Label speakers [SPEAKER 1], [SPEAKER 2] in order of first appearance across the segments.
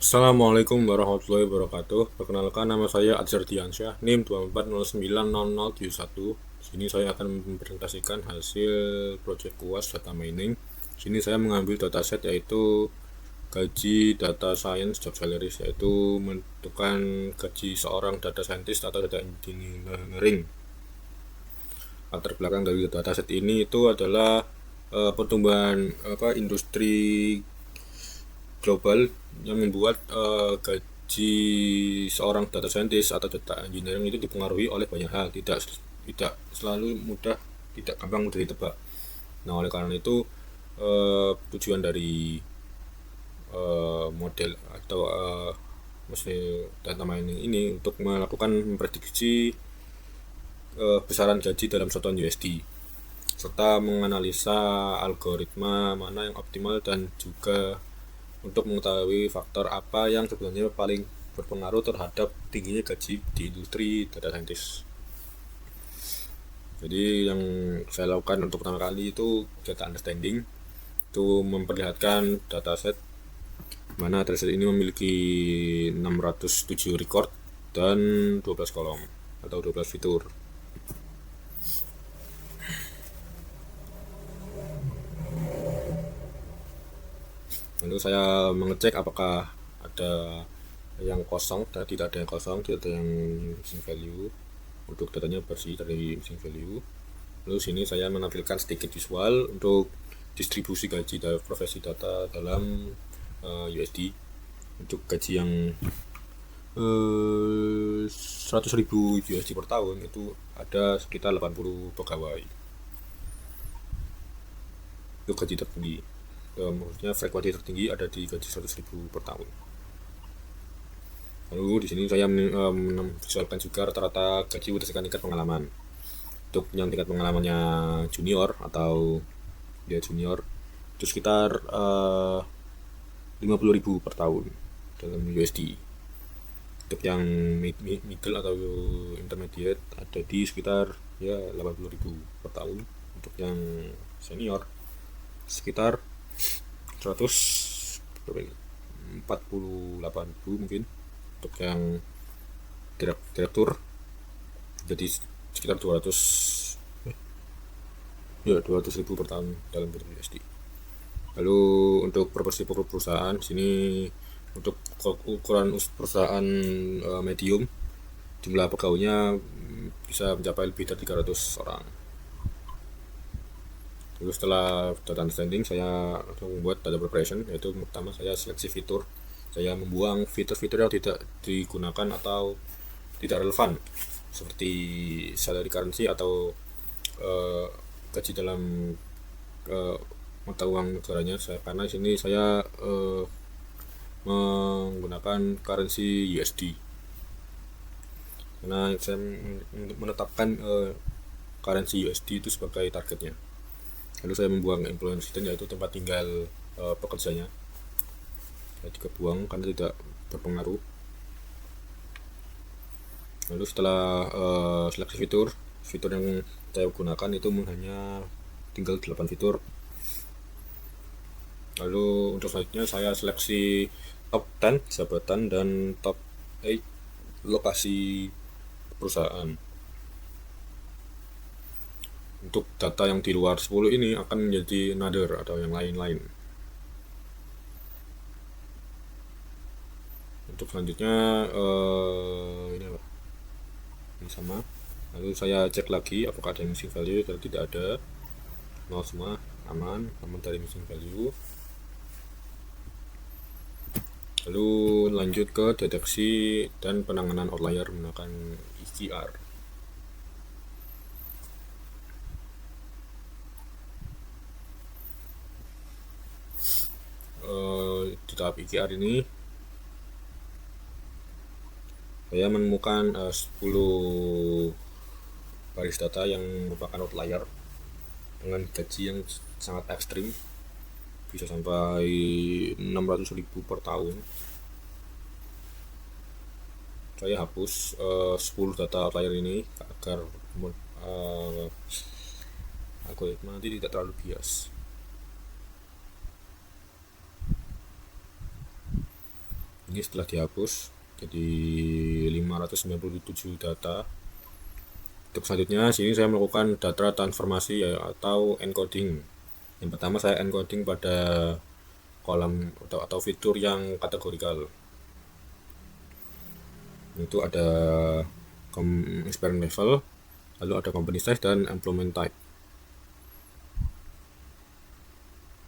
[SPEAKER 1] Assalamualaikum warahmatullahi wabarakatuh. Perkenalkan, nama saya Adzer Diansyah, NIM 24090071. Sini saya akan mempresentasikan hasil project UAS data mining. Sini saya mengambil dataset yaitu gaji data science job salaries, yaitu menentukan gaji seorang data scientist atau data engineering. Latar belakang dari dataset ini itu adalah pertumbuhan industri global yang membuat gaji seorang data scientist atau data engineering itu dipengaruhi oleh banyak hal, tidak selalu mudah, tidak gampang mudah ditebak. Nah, oleh karena itu tujuan dari model atau mesin data mining ini untuk melakukan memprediksi besaran gaji dalam satuan USD, serta menganalisa algoritma mana yang optimal dan juga untuk mengetahui faktor apa yang sebenarnya paling berpengaruh terhadap tingginya gaji di industri data scientist. Jadi yang saya lakukan untuk pertama kali itu data understanding, itu memperlihatkan dataset mana dataset ini memiliki 607 record dan 12 kolom atau 12 fitur. Lalu saya mengecek apakah ada yang kosong, dan tidak ada yang kosong, tidak ada yang missing value. Untuk datanya bersih dari missing value. Lalu sini saya menampilkan sedikit visual untuk distribusi gaji dari profesi data dalam USD. Untuk gaji yang 100.000 USD per tahun itu ada sekitar 80 pegawai. Itu gaji tertinggi. Maksudnya frekuensi tertinggi ada di gaji 100.000 per tahun. Lalu di sini saya visualkan juga rata-rata gaji berdasarkan tingkat pengalaman. Untuk yang tingkat pengalamannya junior atau dia junior itu sekitar 50.000 per tahun dalam USD. Untuk yang middle atau intermediate ada di sekitar ya 80.000 per tahun. Untuk yang senior sekitar 148.000 mungkin. Untuk yang direktur jadi sekitar 200.000 per tahun dalam USD. Lalu untuk proporsi perusahaan sini, untuk ukuran perusahaan medium, jumlah pegawainya bisa mencapai lebih dari 300 orang. Lalu setelah data understanding, saya membuat data preparation, yaitu pertama saya seleksi fitur. Saya membuang fitur-fitur yang tidak digunakan atau tidak relevan, seperti salary currency atau gaji dalam mata uang negaranya. Karena di sini saya menggunakan currency USD, karena saya menetapkan currency USD itu sebagai targetnya. Lalu saya membuang employment resident, yaitu tempat tinggal pekerjanya. Saya juga buang karena tidak berpengaruh. Lalu setelah seleksi fitur yang saya gunakan itu hanya tinggal 8 fitur. Lalu untuk selanjutnya saya seleksi top 10 jabatan dan top 8 lokasi perusahaan. Untuk data yang di luar 10 ini akan menjadi another atau yang lain-lain. Untuk selanjutnya ini sama. Lalu saya cek lagi apakah ada missing value. Kalau tidak ada, nol semua, aman dari missing value. Lalu lanjut ke deteksi dan penanganan outlier menggunakan ECR. Di tahap ECR ini saya menemukan 10 baris data yang merupakan outlier dengan gaji yang sangat ekstrim, bisa sampai 600.000 per tahun. Saya hapus 10 data outlier ini agar algoritma nanti tidak terlalu bias. Ini setelah dihapus jadi 597 data. Untuk selanjutnya sini saya melakukan data transformasi atau encoding. Yang pertama saya encoding pada kolom atau fitur yang kategorikal. Itu ada experience level, lalu ada company size dan employment type.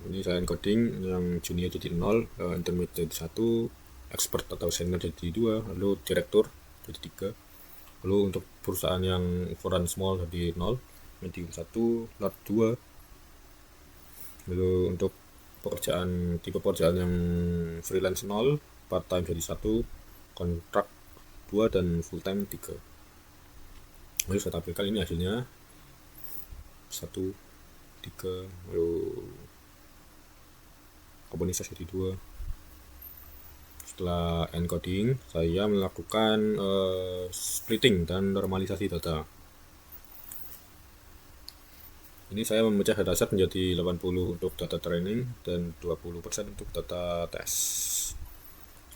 [SPEAKER 1] Ini saya encoding yang junior jadi 0, intermediate jadi 1, expert atau senior jadi 2, lalu direktur jadi 3. Lalu untuk perusahaan yang ukuran small jadi 0, medium 1, large 2. Lalu untuk tipe pekerjaan yang freelance 0, part time jadi 1, kontrak 2 dan full time 3. Lalu saya tampilkan ini hasilnya 1, 3, lalu company size jadi 2. Setelah encoding saya melakukan splitting dan normalisasi data. Ini saya memecah dataset menjadi 80 untuk data training dan 20% untuk data tes.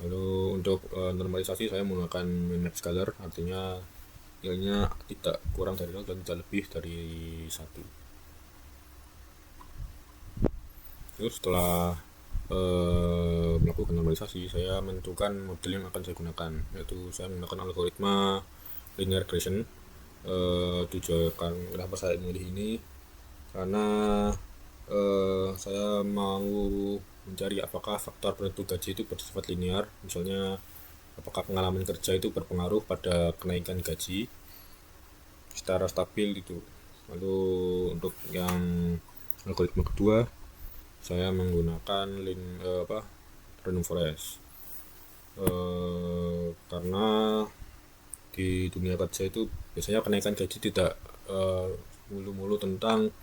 [SPEAKER 1] Lalu untuk normalisasi saya menggunakan min-max scalar, artinya nilainya tidak kurang dari 0 dan tidak lebih dari 1. Lalu setelah melakukan normalisasi, saya menentukan model yang akan saya gunakan, yaitu saya menggunakan algoritma linear regression. Tujuan kenapa saya memilih ini karena saya mau mencari apakah faktor penentu gaji itu bersifat linear, misalnya apakah pengalaman kerja itu berpengaruh pada kenaikan gaji secara stabil itu. Lalu untuk yang algoritma kedua saya menggunakan random forest, karena di dunia kerja itu biasanya kenaikan gaji tidak mulu-mulu tentang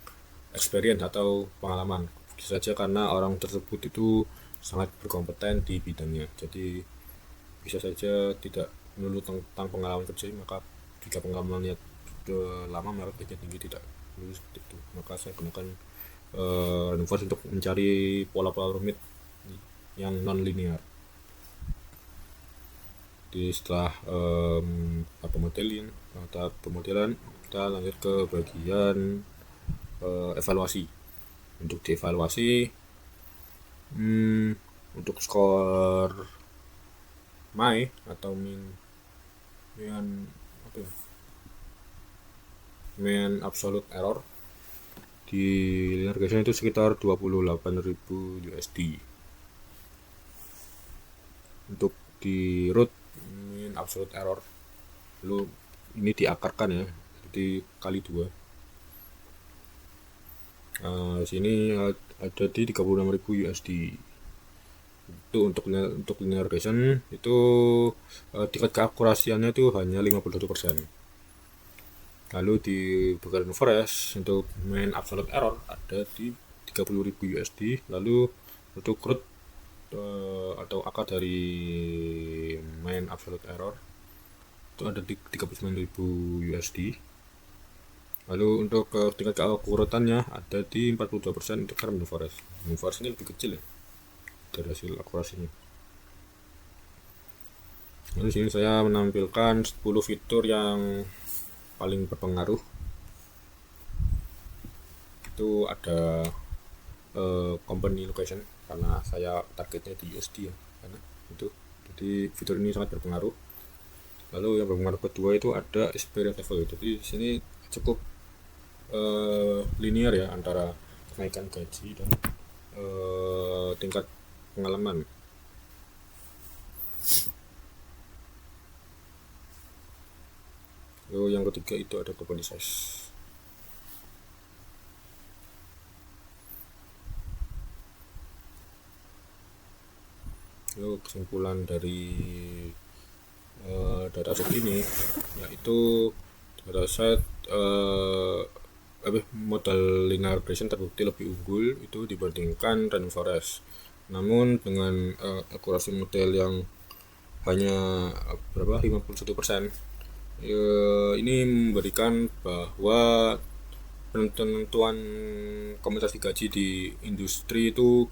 [SPEAKER 1] experience atau pengalaman, bisa saja karena orang tersebut itu sangat berkompeten di bidangnya, jadi bisa saja tidak melulu tentang pengalaman kerja. Maka jika pengalamannya lama maka gajinya tinggi, tidak melulu seperti itu. Maka saya gunakan random forest untuk mencari pola-pola rumit yang non linear. Jadi setelah pemodelan kita lanjut ke bagian evaluasi. Untuk dievaluasi untuk skor my atau mean absolute error di linear regression itu sekitar 28.000 USD. Untuk di root mean absolute error, lalu ini diakarkan ya, jadi kali 2. Sini ada di 36.000 USD. Itu untuk linear regression itu tingkat keakurasiannya itu hanya 51%. Lalu di bagian forest untuk mean absolute error ada di 30.000 USD. Lalu untuk root atau akar dari mean absolute error itu ada di 39.000 USD. Lalu untuk tingkat keakuratannya ada di 42% untuk random forest. Random forest ini lebih kecil ya dari hasil akurasinya. Lalu sini saya menampilkan 10 fitur yang paling berpengaruh. Itu ada company location, karena saya targetnya di USD ya, karena itu jadi fitur ini sangat berpengaruh. Lalu yang berpengaruh kedua itu ada experience level. Jadi di sini cukup linear ya antara kenaikan gaji dan tingkat pengalaman. Lalu yang ketiga itu ada company size. Lalu kesimpulan dari dataset ini yaitu dataset modal linear regression terbukti lebih unggul itu dibandingkan random forest. Namun dengan akurasi model yang hanya 51%, ini memberikan bahwa penentuan kompensasi gaji di industri itu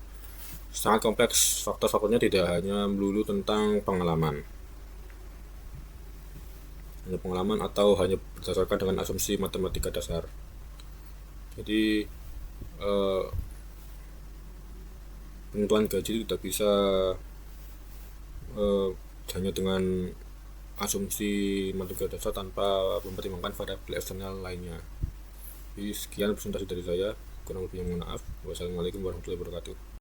[SPEAKER 1] sangat kompleks. Faktor-faktornya tidak hanya melulu tentang pengalaman atau hanya berdasarkan dengan asumsi matematika dasar. Jadi penentuan gaji itu tidak bisa hanya dengan asumsi matematika dasar tanpa mempertimbangkan variabel eksternal lainnya. Jadi sekian presentasi dari saya, kurang lebihnya mohon maaf. Wassalamualaikum warahmatullahi wabarakatuh.